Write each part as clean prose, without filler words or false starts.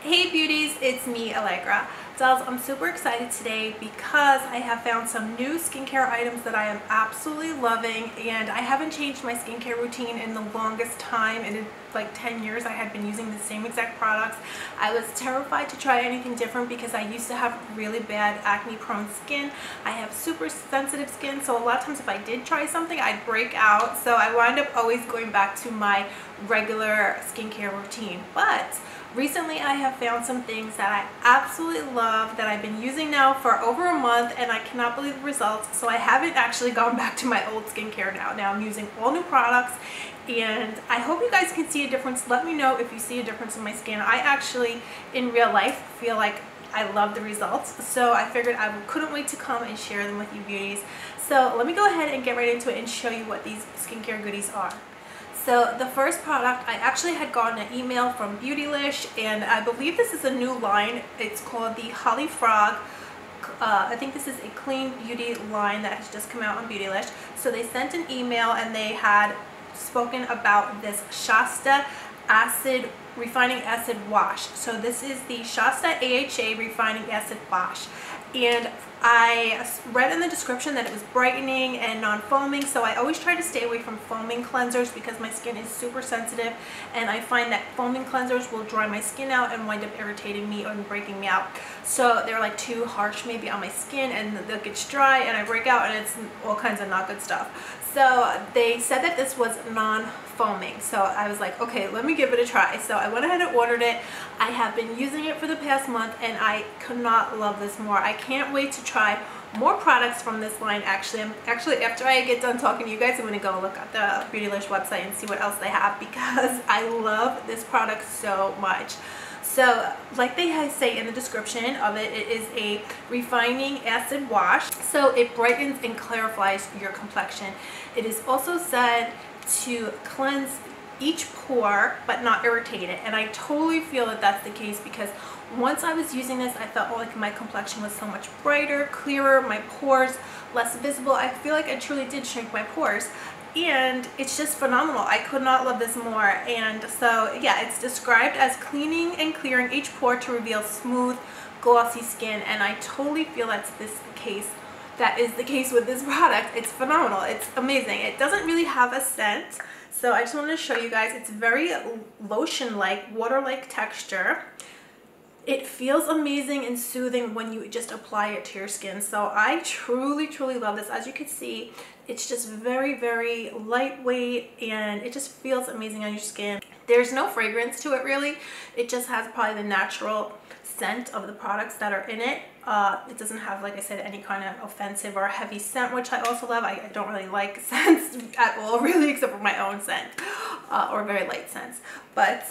Hey beauties, it's me, Alegra. Dolls, I'm super excited today because I have found some new skincare items that I am absolutely loving, and I haven't changed my skincare routine in the longest time. In like 10 years I had been using the same exact products. I was terrified to try anything different because I used to have really bad acne prone skin. I have super sensitive skin, so a lot of times if I did try something I'd break out, so I wound up always going back to my regular skincare routine. But recently I have found some things that I absolutely love that I've been using now for over a month, and I cannot believe the results. So I haven't actually gone back to my old skincare now. Now I'm using all new products, and I hope you guys can see a difference. Let me know if you see a difference in my skin. I actually in real life feel like I love the results, so I figured I couldn't wait to come and share them with you beauties. So let me go ahead and get right into it and show you what these skincare goodies are. So the first product, I actually had gotten an email from Beautylish, and I believe this is a new line. It's called the HOLIFROG. I think this is a clean beauty line that has just come out on Beautylish. So they sent an email and they had spoken about this SHASTA refining acid wash. So this is the SHASTA AHA refining acid wash, and I read in the description that it was brightening and non-foaming, so I always try to stay away from foaming cleansers because my skin is super sensitive, and I find that foaming cleansers will dry my skin out and wind up irritating me or breaking me out. So they're like too harsh maybe on my skin, and it gets dry and I break out, and it's all kinds of not good stuff. So they said that this was non-foaming, so I was like, okay, let me give it a try. So I went ahead and ordered it. I have been using it for the past month, and I could not love this more. I can't wait to try more products from this line. Actually, after I get done talking to you guys, I'm going to go look at the Beautylish website and see what else they have, because I love this product so much. So like they say in the description of it, it is a refining acid wash, so it brightens and clarifies your complexion. It is also said to cleanse each pore but not irritate it, and I totally feel that that's the case, because once I was using this I felt like my complexion was so much brighter, clearer, my pores less visible. I feel like I truly did shrink my pores, and it's just phenomenal. I could not love this more. And so yeah, it's described as cleaning and clearing each pore to reveal smooth, glossy skin, and I totally feel that's the case. That is the case with this product. It's phenomenal. It's amazing. It doesn't really have a scent, so I just wanted to show you guys. It's very lotion-like, water-like texture. It feels amazing and soothing when you just apply it to your skin. So I truly love this. As you can see, it's just very lightweight, and it just feels amazing on your skin. There's no fragrance to it really. It just has probably the natural scent of the products that are in it. It doesn't have, like I said, any kind of offensive or heavy scent, which I also love. I don't really like scents at all really, except for my own scent, or very light scents. But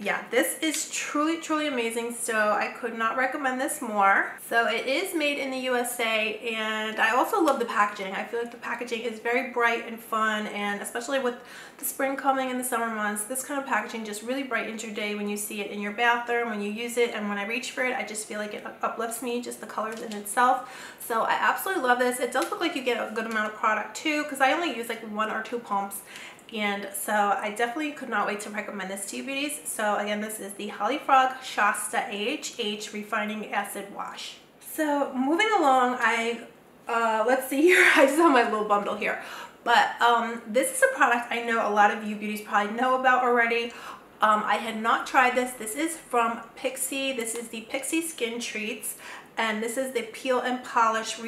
yeah, this is truly amazing, so I could not recommend this more. So it is made in the USA, and I also love the packaging. I feel like the packaging is very bright and fun, and especially with the spring coming in the summer months, this kind of packaging just really brightens your day when you see it in your bathroom, when you use it, and when I reach for it, I just feel like it uplifts me, just the colors in itself. So I absolutely love this. It does look like you get a good amount of product too, because I only use like 1 or 2 pumps. And so I definitely could not wait to recommend this to you beauties. So again, this is the HOLIFROG SHASTA AHA Refining Acid Wash. So moving along, let's see here. I just have my little bundle here. But this is a product I know a lot of you beauties probably know about already. I had not tried this. This is from Pixi. This is the Pixie Skintreats, and this is the Peel and Polish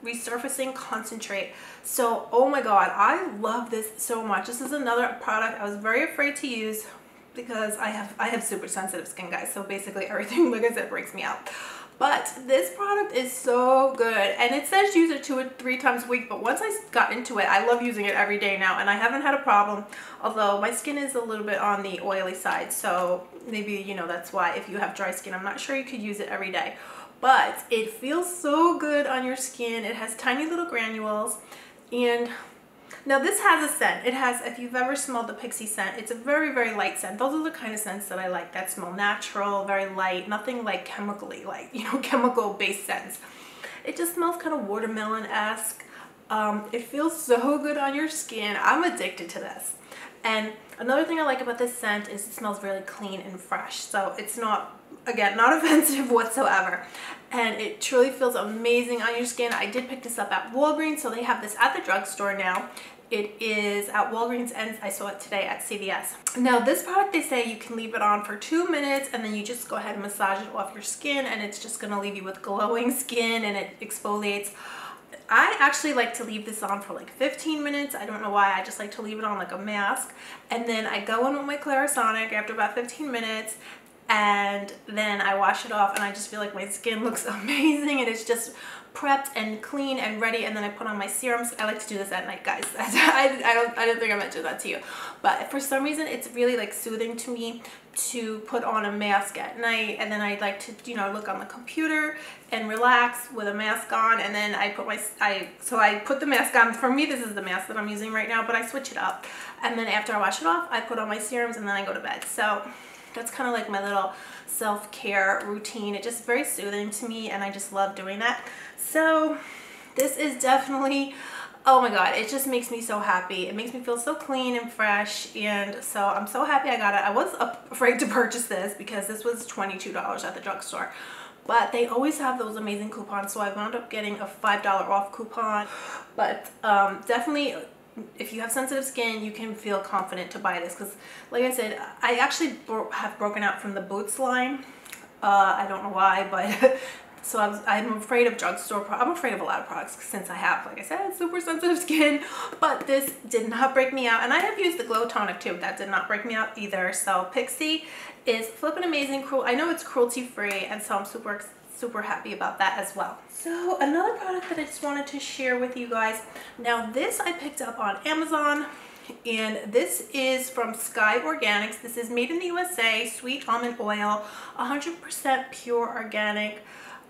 Resurfacing Concentrate. So oh my god, I love this so much. This is another product I was very afraid to use because I have super sensitive skin, guys, so basically everything, like I said, breaks me out. But this product is so good, and it says use it 2 or 3 times a week, but once I got into it, I love using it every day now, and I haven't had a problem. Although my skin is a little bit on the oily side, so maybe, you know, that's why if you have dry skin, I'm not sure you could use it every day. But it feels so good on your skin. It has tiny little granules, and now this has a scent. It has, if you've ever smelled the Pixie scent, it's a very light scent. Those are the kind of scents that I like, that smell natural, very light, nothing like chemically, like, you know, chemical based scents. It just smells kind of watermelon-esque. It feels so good on your skin. I'm addicted to this. And another thing I like about this scent is it smells really clean and fresh. So it's not, again, not offensive whatsoever. And it truly feels amazing on your skin. I did pick this up at Walgreens, so they have this at the drugstore now. It is at Walgreens and I saw it today at CVS. Now this product, they say you can leave it on for 2 minutes and then you just go ahead and massage it off your skin, and it's just gonna leave you with glowing skin and it exfoliates. I actually like to leave this on for like 15 minutes. I don't know why, I just like to leave it on like a mask. And then I go in with my Clarasonic after about 15 minutes and then I wash it off, and I just feel like my skin looks amazing and it's just prepped and clean and ready. And then I put on my serums. I like to do this at night, guys. I didn't think I mentioned that to you, but for some reason it's really like soothing to me to put on a mask at night, and then I like to, you know, look on the computer and relax with a mask on, and then I put I put the mask on. For me, this is the mask that I'm using right now, but I switch it up, and then after I wash it off I put on my serums and then I go to bed. So that's kind of like my little self-care routine. It's just very soothing to me and I just love doing that. So this is definitely, oh my god, it just makes me so happy. It makes me feel so clean and fresh, and so I'm so happy I got it. I was afraid to purchase this because this was $22 at the drugstore, but they always have those amazing coupons, so I wound up getting a $5 off coupon. But definitely, if you have sensitive skin, you can feel confident to buy this, because like I said, I actually have broken out from the Boots line. I don't know why, but so I'm afraid of drugstore. I'm afraid of a lot of products since I have, like I said, super sensitive skin, but this did not break me out. And I have used the Glow Tonic too. That did not break me out either. So Pixi is flipping amazing. I know it's cruelty free, and so I'm super happy about that as well. So another product that I just wanted to share with you guys. Now this I picked up on Amazon, and this is from Skype Organics. This is made in the USA, sweet almond oil, 100% pure organic.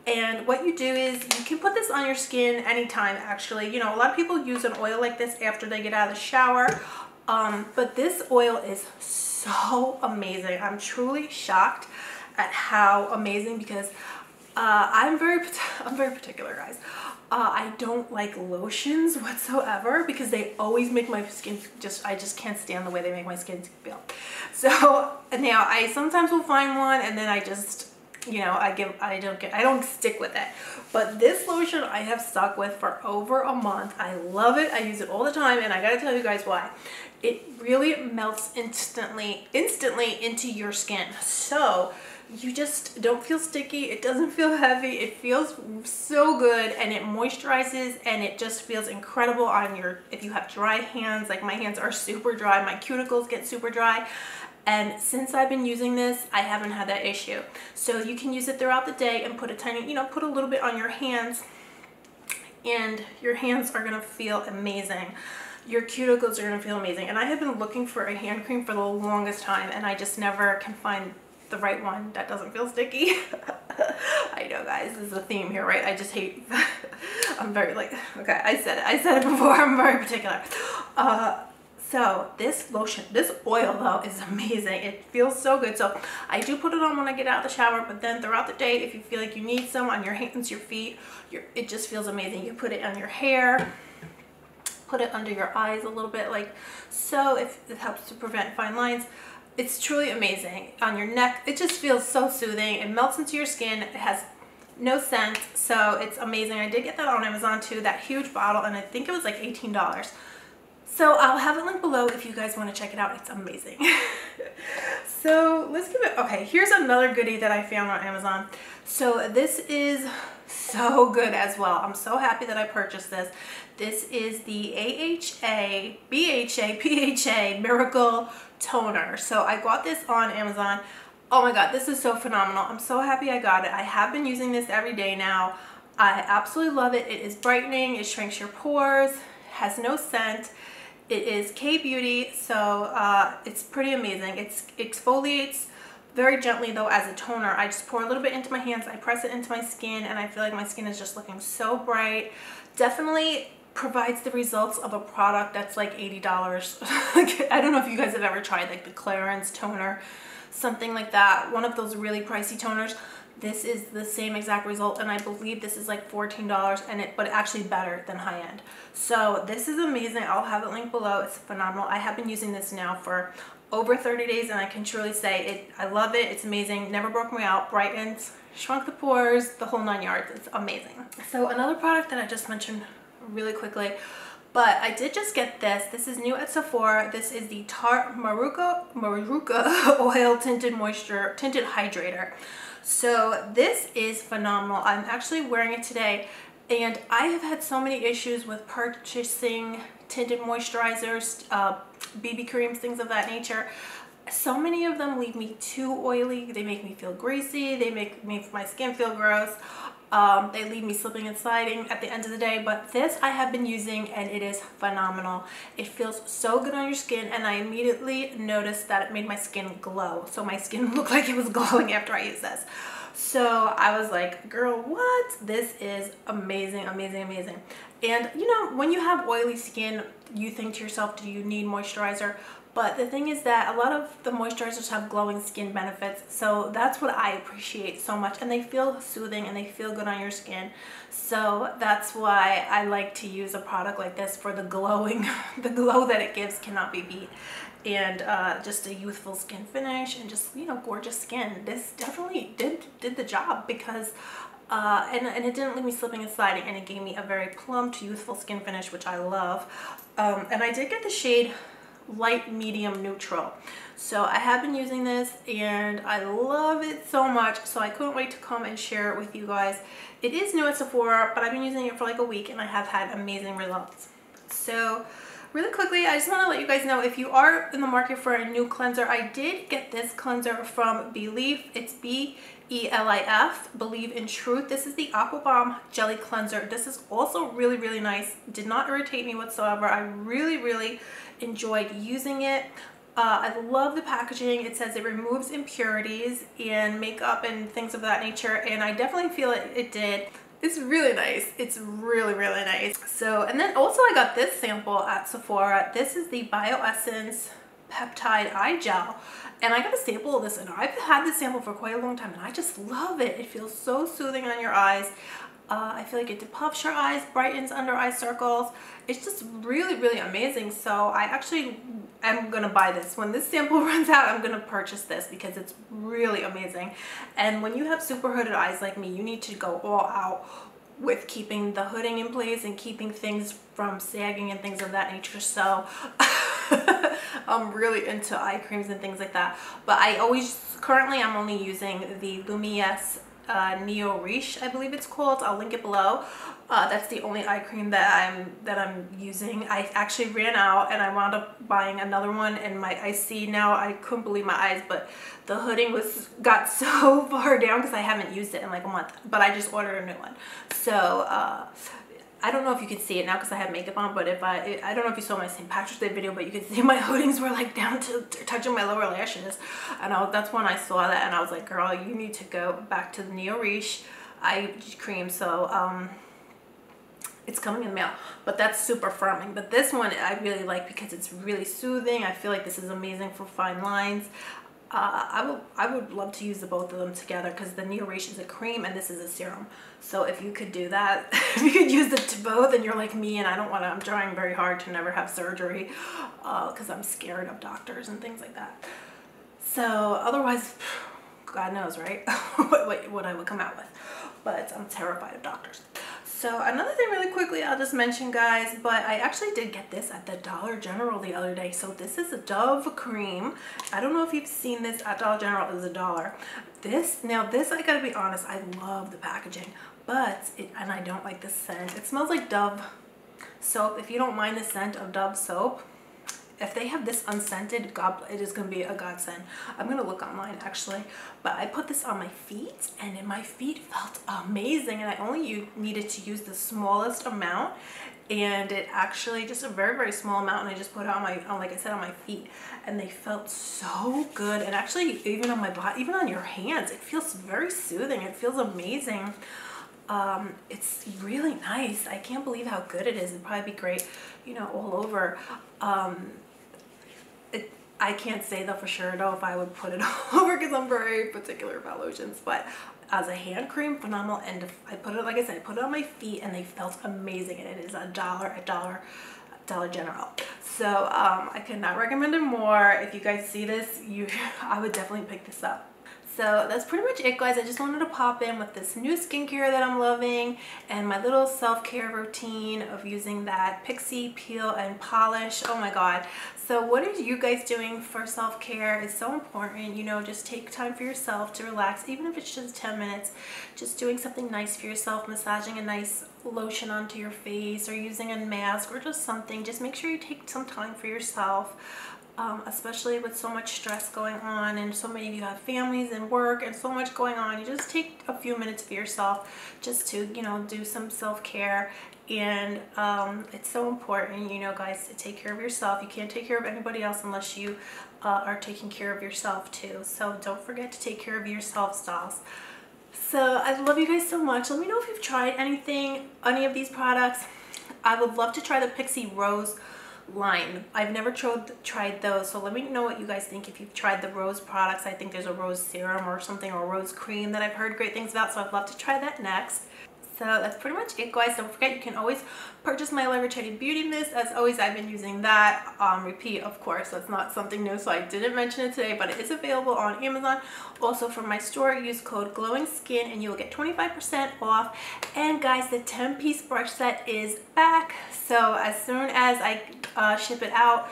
And what you do is you can put this on your skin anytime, actually. You know, a lot of people use an oil like this after they get out of the shower, but this oil is so amazing. I'm truly shocked at how amazing, because I'm very particular, guys. I don't like lotions whatsoever because they always make my skin I just can't stand the way they make my skin feel. So now I sometimes will find one and then I just, you know, I don't stick with it. But this lotion I have stuck with for over a month. I love it. I use it all the time, and I gotta tell you guys why. It really melts instantly into your skin. So you just don't feel sticky. It doesn't feel heavy. It feels so good, and it moisturizes, and it just feels incredible on your, if you have dry hands. Like my hands are super dry. My cuticles get super dry. And since I've been using this, I haven't had that issue. So you can use it throughout the day and put a tiny, you know, put a little bit on your hands, and your hands are gonna feel amazing. Your cuticles are gonna feel amazing. And I have been looking for a hand cream for the longest time, and I just never can find the right one that doesn't feel sticky. I know, guys, this is a theme here, right? I just hate, I'm very like, okay, I said it before, I'm very particular. So this lotion, this oil though, is amazing. It feels so good. So I do put it on when I get out of the shower, but then throughout the day, if you feel like you need some on your hands, your feet, it just feels amazing. You put it on your hair, put it under your eyes a little bit, like so, if it helps to prevent fine lines. It's truly amazing. On your neck, it just feels so soothing. It melts into your skin. It has no scent, so it's amazing. I did get that on Amazon too, that huge bottle, and I think it was like $18. So I'll have it linked below if you guys want to check it out. It's amazing. So let's give it, okay, here's another goodie that I found on Amazon. So this is so good as well. I'm so happy that I purchased this. This is the BHA Miracle Toner. So I got this on Amazon. Oh my god, this is so phenomenal. I'm so happy I got it. I have been using this every day now. I absolutely love it. It is brightening, it shrinks your pores, has no scent. It is K-Beauty, so it's pretty amazing. It exfoliates very gently though as a toner. I just pour a little bit into my hands, I press it into my skin, and I feel like my skin is just looking so bright. Definitely provides the results of a product that's like $80. I don't know if you guys have ever tried like the Clarins toner, something like that, one of those really pricey toners. This is the same exact result, and I believe this is like $14, but actually better than high end. So this is amazing. I'll have the link below. It's phenomenal. I have been using this now for over 30 days, and I can truly say I love it. It's amazing. Never broke me out. Brightens, shrunk the pores, the whole 9 yards. It's amazing. So another product that I just mentioned really quickly, but I did just get this. This is new at Sephora. This is the Tarte Maracuja Oil Tinted Hydrator. So this is phenomenal. I'm actually wearing it today, and I have had so many issues with purchasing tinted moisturizers, BB creams, things of that nature. So many of them leave me too oily. They make me feel greasy. They make my skin feel gross. They leave me slipping and sliding at the end of the day, but this I have been using and it is phenomenal. It feels so good on your skin, and I immediately noticed that it made my skin glow. So my skin looked like it was glowing after I used this. So I was like, girl, what? This is amazing, amazing, amazing. And you know, when you have oily skin, you think to yourself, do you need moisturizer? But the thing is that a lot of the moisturizers have glowing skin benefits, so that's what I appreciate so much, and they feel soothing and they feel good on your skin. So that's why I like to use a product like this for the glowing, the glow that it gives cannot be beat. And just a youthful skin finish and just, you know, gorgeous skin. This definitely did the job because and it didn't leave me slipping and sliding, and it gave me a very plump, youthful skin finish, which I love. And I did get the shade light medium neutral. So I have been using this and I love it so much, so I couldn't wait to come and share it with you guys. It is new at Sephora, but I've been using it for like a week and I have had amazing results. So really quickly, I just want to let you guys know, if you are in the market for a new cleanser, I did get this cleanser from Belief. It's B-E-L-I-F, Believe in Truth. This is the Aqua Bomb Jelly Cleanser. This is also really, really nice. Did not irritate me whatsoever. I really, really enjoyed using it. I love the packaging. It says it removes impurities and makeup and things of that nature, and I definitely feel it did. It's really nice. It's really, really nice. So, and then also I got this sample at Sephora. This is the BioEssence Peptide Eye Gel. And I got a sample of this, and I've had this sample for quite a long time, and I just love it. It feels so soothing on your eyes. I feel like it depuffs your eyes, brightens under eye circles. It's just really, really amazing. So I actually am going to buy this. When this sample runs out, I'm going to purchase this because it's really amazing. And when you have super hooded eyes like me, you need to go all out with keeping the hooding in place and keeping things from sagging and things of that nature. So I'm really into eye creams and things like that. But currently I'm only using the Lumiesse Neo Riche, I believe it's called. I'll link it below. That's the only eye cream that I'm using. I actually ran out and I wound up buying another one, and I see now, I couldn't believe my eyes, but the hooding got so far down because I haven't used it in like a month, but I just ordered a new one. So I don't know if you can see it now because I have makeup on, but I don't know if you saw my St. Patrick's Day video, but you could see my hoodings were like down to touching my lower lashes. And that's when I saw that, and I was like, girl, you need to go back to the Neo Riche eye cream. So it's coming in the mail, but that's super firming. But this one I really like because it's really soothing. I feel like this is amazing for fine lines. I would love to use the both of them together because the Neo Riche is a cream and this is a serum. So if you could do that, if you could use the both, and you're like me and I'm trying very hard to never have surgery because I'm scared of doctors and things like that. So otherwise, God knows, right? what I would come out with. But I'm terrified of doctors. So another thing really quickly I'll just mention, guys, but I actually did get this at the Dollar General the other day. So this is a Dove cream. I don't know if you've seen this at Dollar General. It was $1. This I gotta be honest, I love the packaging, but and I don't like the scent. It smells like Dove soap. If you don't mind the scent of Dove soap, if they have this unscented, God, it is going to be a godsend. I'm going to look online actually, but I put this on my feet and my feet felt amazing, and I only needed to use the smallest amount, and it actually just a very, very small amount, and I just put it on like I said, on my feet, and they felt so good. And actually even on my body, even on your hands, it feels very soothing. It feels amazing. It's really nice. I can't believe how good it is. It'd probably be great, you know, all over. I can't say though for sure though if I would put it over because I'm very particular about lotions, but as a hand cream, phenomenal. And I put it, like I said, I put it on my feet and they felt amazing, and it is Dollar General. So I could not recommend it more. If you guys see this, I would definitely pick this up. So that's pretty much it, guys. I just wanted to pop in with this new skincare that I'm loving and my little self-care routine of using that Pixie peel and polish. Oh my god. So what are you guys doing for self-care? It's so important, you know, just take time for yourself to relax, even if it's just 10 minutes. Just doing something nice for yourself, massaging a nice lotion onto your face or using a mask or just something. Just make sure you take some time for yourself. Especially with so much stress going on and so many of you have families and work and so much going on, you just take a few minutes for yourself just to, you know, do some self-care. And it's so important, you know, guys, to take care of yourself. You can't take care of anybody else unless you are taking care of yourself too. So don't forget to take care of yourself, dolls. So I love you guys so much. Let me know if you've tried any of these products. I would love to try the Pixie Rose line. I've never tried those, so let me know what you guys think if you've tried the rose products. I think there's a rose serum or something, or rose cream that I've heard great things about, so I'd love to try that next. So that's pretty much it, guys. Don't forget, you can always purchase my Hydrating beauty mist. As always, I've been using that on repeat, of course. That's not something new, so I didn't mention it today, but it is available on Amazon. Also from my store, use code GLOWINGSKIN and you'll get 25% off. And guys, the 10-piece brush set is back. So as soon as I ship it out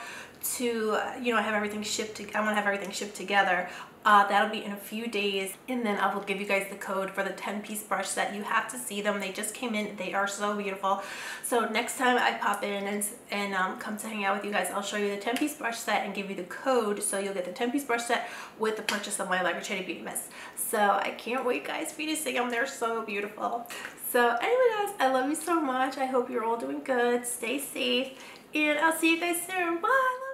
to, you know, I have everything shipped to, I'm gonna have everything shipped together. That'll be in a few days, and then I will give you guys the code for the 10-piece brush set. You have to see them. They just came in. They are so beautiful. So next time I pop in and come to hang out with you guys, I'll show you the 10-piece brush set and give you the code, so you'll get the 10-piece brush set with the purchase of my Hydrating beauty mist. So I can't wait, guys, for you to see them. They're so beautiful. So anyway, guys, I love you so much. I hope you're all doing good. Stay safe, and I'll see you guys soon. Bye.